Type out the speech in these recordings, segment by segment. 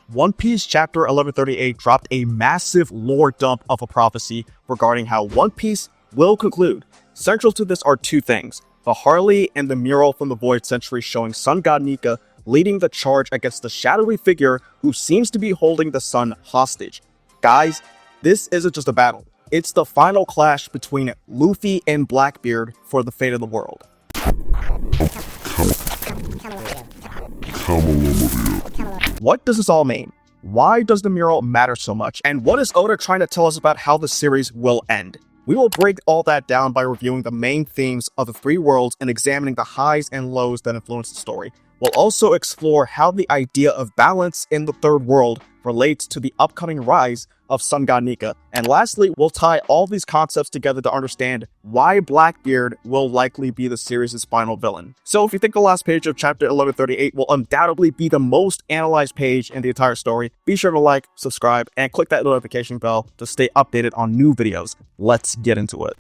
One Piece chapter 1138 dropped a massive lore dump of a prophecy regarding how One Piece will conclude. Central to this are two things: the Harley and the mural from the Void Century showing Sun God Nika leading the charge against the shadowy figure who seems to be holding the sun hostage. Guys, this isn't just a battle. It's the final clash between Luffy and Blackbeard for the fate of the world. What does this all mean? Why does the mural matter so much? And what is Oda trying to tell us about how the series will end? We will break all that down by reviewing the main themes of the three worlds and examining the highs and lows that influence the story. We'll also explore how the idea of balance in the third world relates to the upcoming rise of Sun God Nika. And lastly, we'll tie all these concepts together to understand why Blackbeard will likely be the series' final villain. So if you think the last page of chapter 1138 will undoubtedly be the most analyzed page in the entire story, be sure to like, subscribe, and click that notification bell to stay updated on new videos. Let's get into it.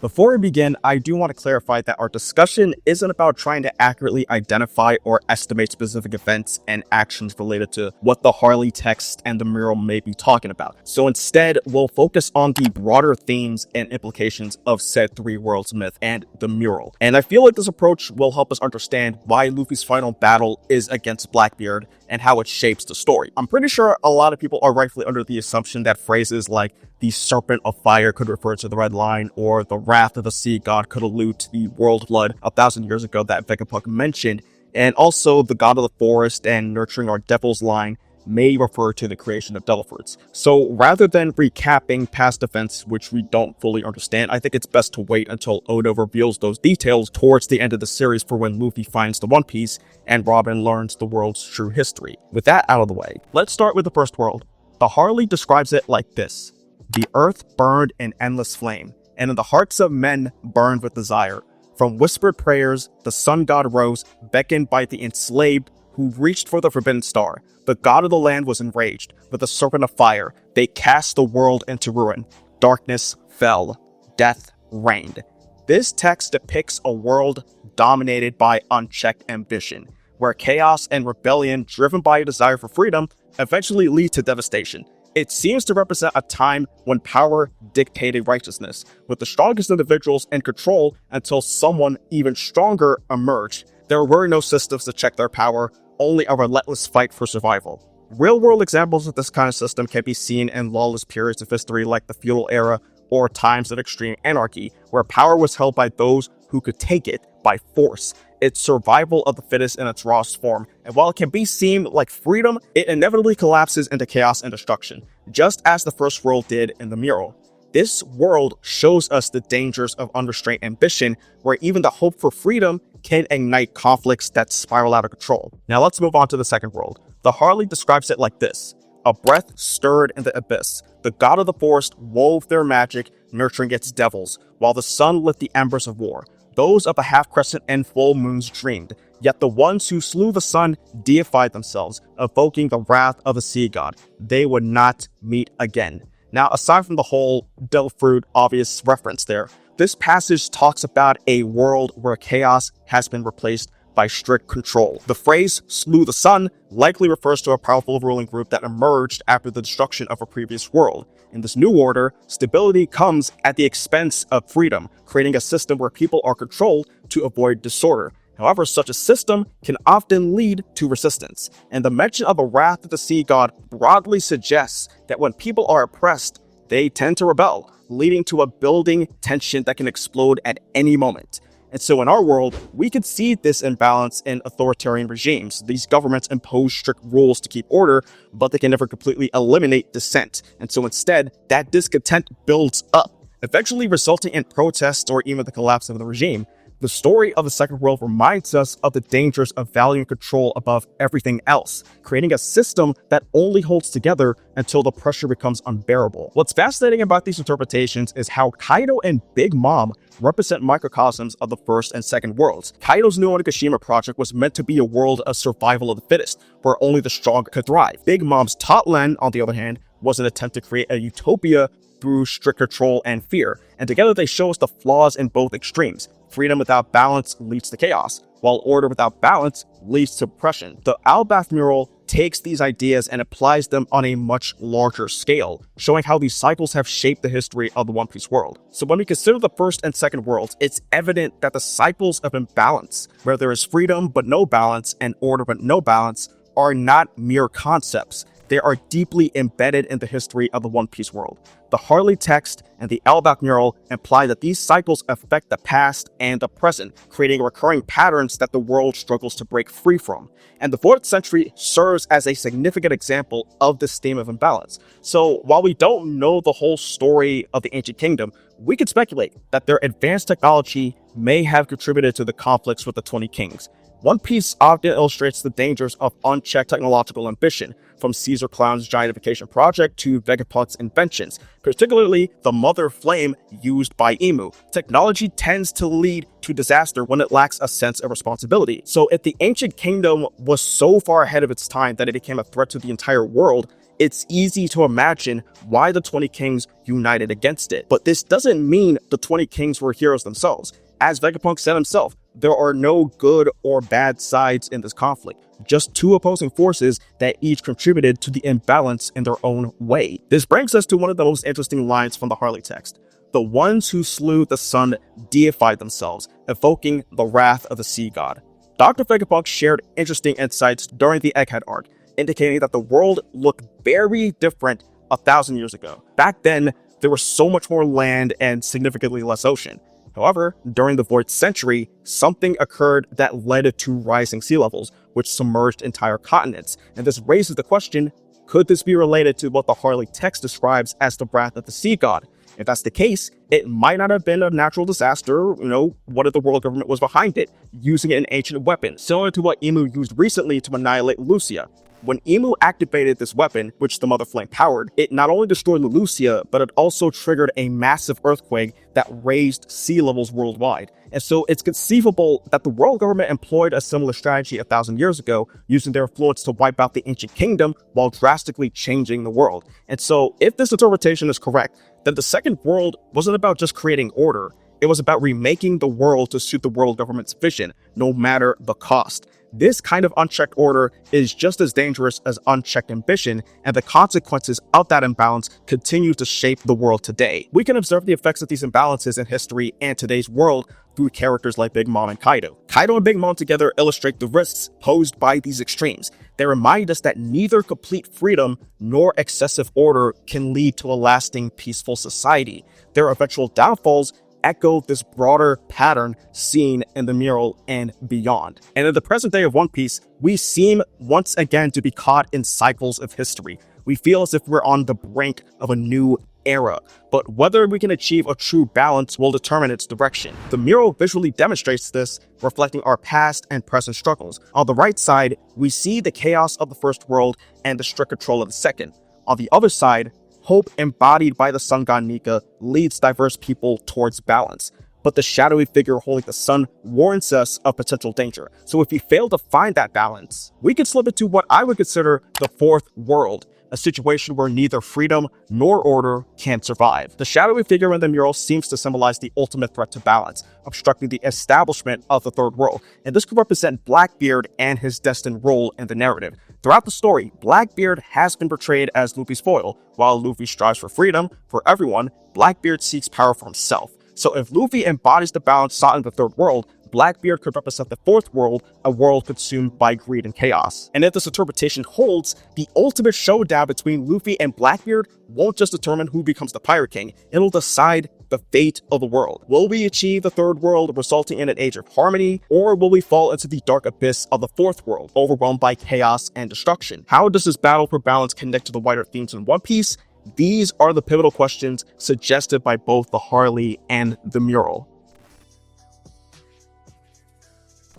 Before we begin, I do want to clarify that our discussion isn't about trying to accurately identify or estimate specific events and actions related to what the Harley text and the mural may be talking about. So instead, we'll focus on the broader themes and implications of said three worlds myth and the mural. And I feel like this approach will help us understand why Luffy's final battle is against Blackbeard and how it shapes the story. I'm pretty sure a lot of people are rightfully under the assumption that phrases like the Serpent of Fire could refer to the Red Line, or the Wrath of the Sea God could allude to the World Flood 1,000 years ago that Vegapunk mentioned, and also the God of the Forest and Nurturing Our Devils line may refer to the creation of devil fruits. So rather than recapping past events which we don't fully understand, I think it's best to wait until Oda reveals those details towards the end of the series for when Luffy finds the One Piece and Robin learns the world's true history. With that out of the way, let's start with the first world. The Harley describes it like this: the earth burned in endless flame, and in the hearts of men burned with desire. From whispered prayers, the sun god rose, beckoned by the enslaved who reached for the forbidden star. The god of the land was enraged. With the serpent of fire, they cast the world into ruin. Darkness fell. Death reigned. This text depicts a world dominated by unchecked ambition, where chaos and rebellion driven by a desire for freedom eventually lead to devastation. It seems to represent a time when power dictated righteousness, with the strongest individuals in control until someone even stronger emerged. There were no systems to check their power, only a relentless fight for survival. Real-world examples of this kind of system can be seen in lawless periods of history like the feudal era or times of extreme anarchy, where power was held by those who could take it by force. It's survival of the fittest in its rawest form, and while it can be seen like freedom, it inevitably collapses into chaos and destruction, just as the first world did in the mural. This world shows us the dangers of unrestrained ambition, where even the hope for freedom can ignite conflicts that spiral out of control. Now let's move on to the second world. The Harley describes it like this: a breath stirred in the abyss. The god of the forest wove their magic, nurturing its devils, while the sun lit the embers of war. Those of the half-crescent and full moons dreamed, yet the ones who slew the sun deified themselves, evoking the wrath of the sea god. They would not meet again. Now, aside from the whole devil fruit obvious reference there, this passage talks about a world where chaos has been replaced by strict control. The phrase slew the sun likely refers to a powerful ruling group that emerged after the destruction of a previous world. In this new order, stability comes at the expense of freedom, creating a system where people are controlled to avoid disorder. However, such a system can often lead to resistance, and the mention of the wrath of the sea god broadly suggests that when people are oppressed, they tend to rebel, leading to a building tension that can explode at any moment. And so in our world, we could see this imbalance in authoritarian regimes. These governments impose strict rules to keep order, but they can never completely eliminate dissent. And so instead, that discontent builds up, eventually resulting in protests or even the collapse of the regime. The story of the second world reminds us of the dangers of valuing control above everything else, creating a system that only holds together until the pressure becomes unbearable. What's fascinating about these interpretations is how Kaido and Big Mom represent microcosms of the first and second worlds. Kaido's New Onigashima project was meant to be a world of survival of the fittest, where only the strong could thrive. Big Mom's Totland, on the other hand, was an attempt to create a utopia through strict control and fear, and together they show us the flaws in both extremes. Freedom without balance leads to chaos. while order without balance leads to oppression. The Elbaf Mural takes these ideas and applies them on a much larger scale, showing how these cycles have shaped the history of the One Piece world. So when we consider the first and second worlds, it's evident that the cycles of imbalance, where there is freedom but no balance and order but no balance, are not mere concepts. They are deeply embedded in the history of the One Piece world. The Harley text and the Elbaf Mural imply that these cycles affect the past and the present, creating recurring patterns that the world struggles to break free from. And the 4th century serves as a significant example of this theme of imbalance. So while we don't know the whole story of the Ancient Kingdom, we can speculate that their advanced technology may have contributed to the conflicts with the 20 kings. One Piece often illustrates the dangers of unchecked technological ambition, from Caesar Clown's giantification project to Vegapunk's inventions, particularly the Mother Flame used by Emu. Technology tends to lead to disaster when it lacks a sense of responsibility. So if the Ancient Kingdom was so far ahead of its time that it became a threat to the entire world, it's easy to imagine why the 20 kings united against it. But this doesn't mean the 20 kings were heroes themselves. As Vegapunk said himself, there are no good or bad sides in this conflict, just two opposing forces that each contributed to the imbalance in their own way. This brings us to one of the most interesting lines from the Harley text. The ones who slew the sun deified themselves, evoking the wrath of the sea god. Dr. Vegapunk shared interesting insights during the Egghead arc, indicating that the world looked very different 1,000 years ago. Back then, there was so much more land and significantly less ocean. However, during the 4th century, something occurred that led to rising sea levels, which submerged entire continents. And this raises the question, could this be related to what the Harley text describes as the wrath of the sea god? If that's the case, it might not have been a natural disaster. What if the world government was behind it, using an ancient weapon, similar to what Emu used recently to annihilate Lucia? When Emu activated this weapon, which the Mother Flame powered, it not only destroyed Lucia, but it also triggered a massive earthquake that raised sea levels worldwide. And so it's conceivable that the world government employed a similar strategy 1,000 years ago, using their influence to wipe out the Ancient Kingdom while drastically changing the world. And so if this interpretation is correct, then the second world wasn't about just creating order. It was about remaking the world to suit the world government's vision, no matter the cost. This kind of unchecked order is just as dangerous as unchecked ambition, and the consequences of that imbalance continue to shape the world today. We can observe the effects of these imbalances in history and today's world through characters like Big Mom and Kaido. Kaido and Big Mom together illustrate the risks posed by these extremes. They remind us that neither complete freedom nor excessive order can lead to a lasting peaceful society. Their eventual downfalls echo this broader pattern seen in the mural and beyond. And in the present day of One Piece, we seem once again to be caught in cycles of history. We feel as if we're on the brink of a new era, but whether we can achieve a true balance will determine its direction. The mural visually demonstrates this, reflecting our past and present struggles. On the right side, we see the chaos of the first world and the strict control of the second. On the other side, hope embodied by the sun god Nika leads diverse people towards balance. But the shadowy figure holding the sun warns us of potential danger. So if we fail to find that balance, we can slip into what I would consider the fourth world, a situation where neither freedom nor order can survive. The shadowy figure in the mural seems to symbolize the ultimate threat to balance, obstructing the establishment of the third world. And this could represent Blackbeard and his destined role in the narrative. Throughout the story, Blackbeard has been portrayed as Luffy's foil. While Luffy strives for freedom for everyone, Blackbeard seeks power for himself. So if Luffy embodies the balance sought in the third world, Blackbeard could represent the fourth world, a world consumed by greed and chaos. And if this interpretation holds, the ultimate showdown between Luffy and Blackbeard won't just determine who becomes the Pirate King, it'll decide the fate of the world. Will we achieve the third world, resulting in an age of harmony, or will we fall into the dark abyss of the fourth world, overwhelmed by chaos and destruction? How does this battle for balance connect to the wider themes in One Piece? These are the pivotal questions suggested by both the Harley and the mural.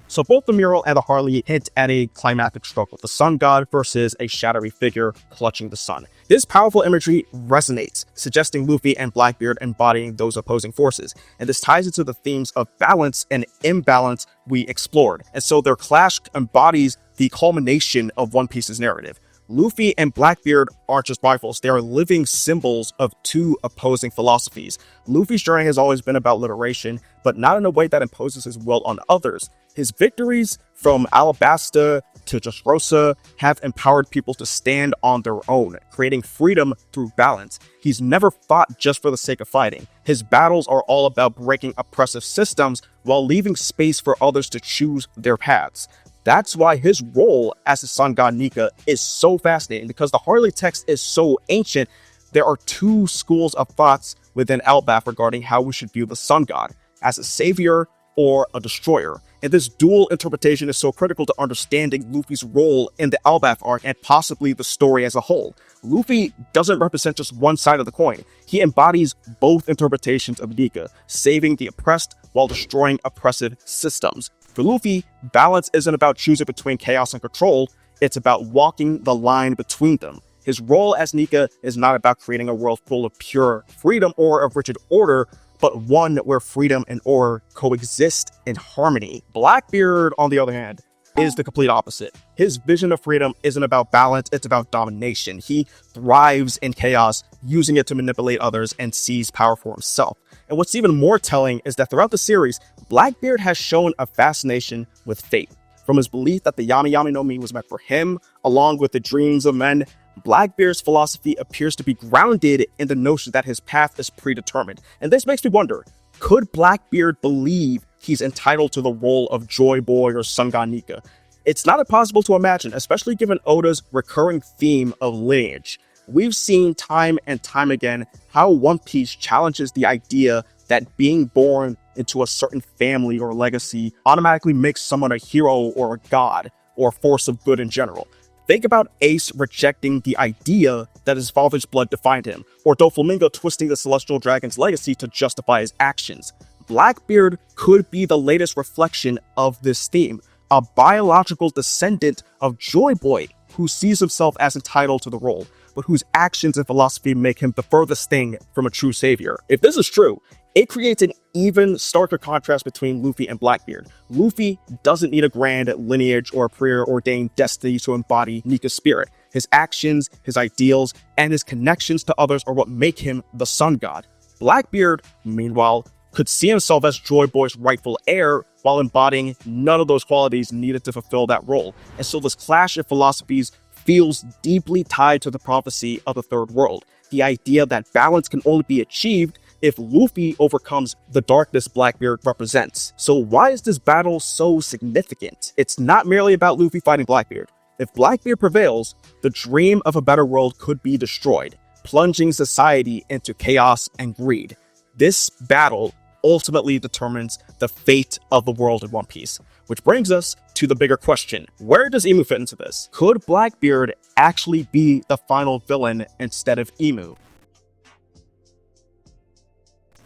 So both the mural and the Harley hint at a climactic struggle, the sun god versus a shadowy figure clutching the sun. This powerful imagery resonates, suggesting Luffy and Blackbeard embodying those opposing forces. And this ties into the themes of balance and imbalance we explored. And so their clash embodies the culmination of One Piece's narrative. Luffy and Blackbeard aren't just rivals, they are living symbols of two opposing philosophies. Luffy's journey has always been about liberation, but not in a way that imposes his will on others. His victories, from Alabasta to Dressrosa, have empowered people to stand on their own, creating freedom through balance. He's never fought just for the sake of fighting. His battles are all about breaking oppressive systems while leaving space for others to choose their paths. That's why his role as the sun god Nika is so fascinating, because the Harley text is so ancient. There are two schools of thoughts within Elbaf regarding how we should view the sun god, as a savior or a destroyer. And this dual interpretation is so critical to understanding Luffy's role in the Elbaf arc and possibly the story as a whole. Luffy doesn't represent just one side of the coin. He embodies both interpretations of Nika, saving the oppressed while destroying oppressive systems. For Luffy, balance isn't about choosing between chaos and control, it's about walking the line between them. His role as Nika is not about creating a world full of pure freedom or of rigid order, but one where freedom and order coexist in harmony. Blackbeard, on the other hand, is the complete opposite. His vision of freedom isn't about balance, it's about domination. He thrives in chaos, using it to manipulate others and seize power for himself. And what's even more telling is that throughout the series, Blackbeard has shown a fascination with fate. From his belief that the Yami Yami no Mi was meant for him, along with the dreams of men, Blackbeard's philosophy appears to be grounded in the notion that his path is predetermined. And this makes me wonder, could Blackbeard believe he's entitled to the role of Joy Boy or Sun God Nika? It's not impossible to imagine, especially given Oda's recurring theme of lineage. We've seen time and time again how One Piece challenges the idea that being born into a certain family or legacy automatically makes someone a hero or a god or a force of good in general. Think about Ace rejecting the idea that his father's blood defined him, or Doflamingo twisting the Celestial Dragon's legacy to justify his actions. Blackbeard could be the latest reflection of this theme, a biological descendant of Joy Boy who sees himself as entitled to the role, but whose actions and philosophy make him the furthest thing from a true savior. If this is true, it creates an even starker contrast between Luffy and Blackbeard. Luffy doesn't need a grand lineage or a preordained destiny to embody Nika's spirit. His actions, his ideals, and his connections to others are what make him the sun god. Blackbeard, meanwhile, could see himself as Joy Boy's rightful heir while embodying none of those qualities needed to fulfill that role. And so this clash of philosophies feels deeply tied to the prophecy of the Third World, the idea that balance can only be achieved if Luffy overcomes the darkness Blackbeard represents. So why is this battle so significant? It's not merely about Luffy fighting Blackbeard. If Blackbeard prevails, the dream of a better world could be destroyed, plunging society into chaos and greed. This battle ultimately determines the fate of the world in One Piece. Which brings us to the bigger question. Where does Imu fit into this? Could Blackbeard actually be the final villain instead of Imu?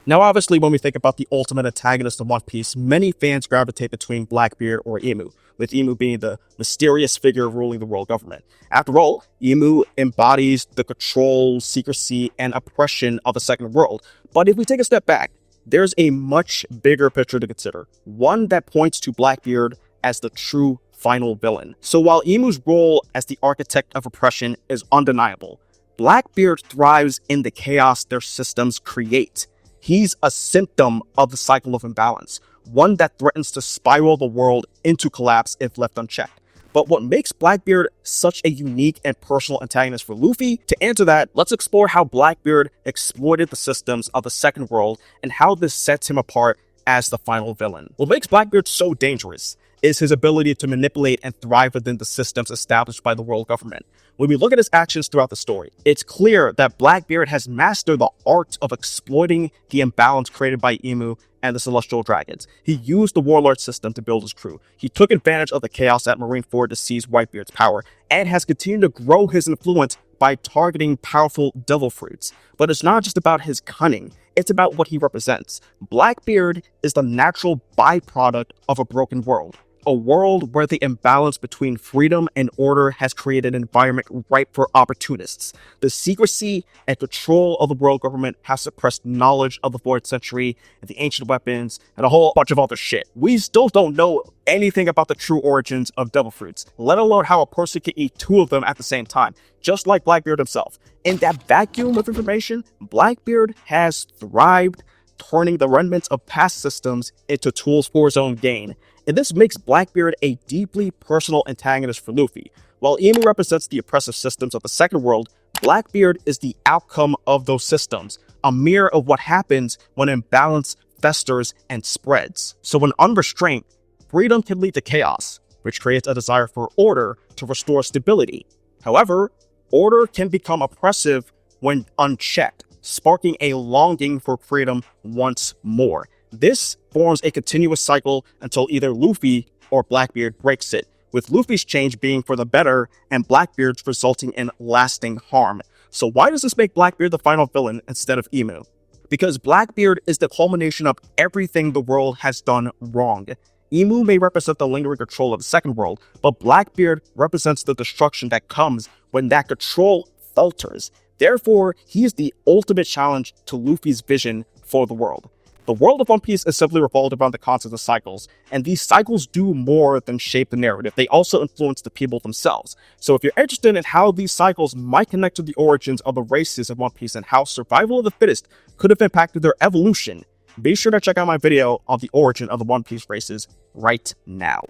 Now, obviously, when we think about the ultimate antagonist of One Piece, many fans gravitate between Blackbeard or Imu, with Imu being the mysterious figure ruling the world government. After all, Imu embodies the control, secrecy, and oppression of the Second World. But if we take a step back, there's a much bigger picture to consider, one that points to Blackbeard as the true final villain. So while Imu's role as the architect of oppression is undeniable, Blackbeard thrives in the chaos their systems create. He's a symptom of the cycle of imbalance, one that threatens to spiral the world into collapse if left unchecked. But what makes Blackbeard such a unique and personal antagonist for Luffy? To answer that, let's explore how Blackbeard exploited the systems of the Second World and how this sets him apart as the final villain. What makes Blackbeard so dangerous is his ability to manipulate and thrive within the systems established by the world government. When we look at his actions throughout the story, it's clear that Blackbeard has mastered the art of exploiting the imbalance created by Imu and the Celestial Dragons. He used the Warlord system to build his crew. He took advantage of the chaos at Marineford to seize Whitebeard's power, and has continued to grow his influence by targeting powerful devil fruits. But it's not just about his cunning, it's about what he represents. Blackbeard is the natural byproduct of a broken world. a world where the imbalance between freedom and order has created an environment ripe for opportunists. The secrecy and control of the world government has suppressed knowledge of the 4th century and the ancient weapons and a whole bunch of other shit. We still don't know anything about the true origins of devil fruits, let alone how a person can eat 2 of them at the same time, just like Blackbeard himself. In that vacuum of information, Blackbeard has thrived, turning the remnants of past systems into tools for his own gain. And this makes Blackbeard a deeply personal antagonist for Luffy. While Emu represents the oppressive systems of the second world, Blackbeard is the outcome of those systems, a mirror of what happens when imbalance festers and spreads. So when unrestrained, freedom can lead to chaos, which creates a desire for order to restore stability. However, order can become oppressive when unchecked, sparking a longing for freedom once more. This forms a continuous cycle until either Luffy or Blackbeard breaks it, with Luffy's change being for the better and Blackbeard's resulting in lasting harm. So why does this make Blackbeard the final villain instead of Emu? Because Blackbeard is the culmination of everything the world has done wrong. Emu may represent the lingering control of the second world, but Blackbeard represents the destruction that comes when that control falters. Therefore, he is the ultimate challenge to Luffy's vision for the world. The world of One Piece is simply revolved around the concept of cycles, and these cycles do more than shape the narrative. They also influence the people themselves. So if you're interested in how these cycles might connect to the origins of the races of One Piece and how survival of the fittest could have impacted their evolution, be sure to check out my video on the origin of the One Piece races right now.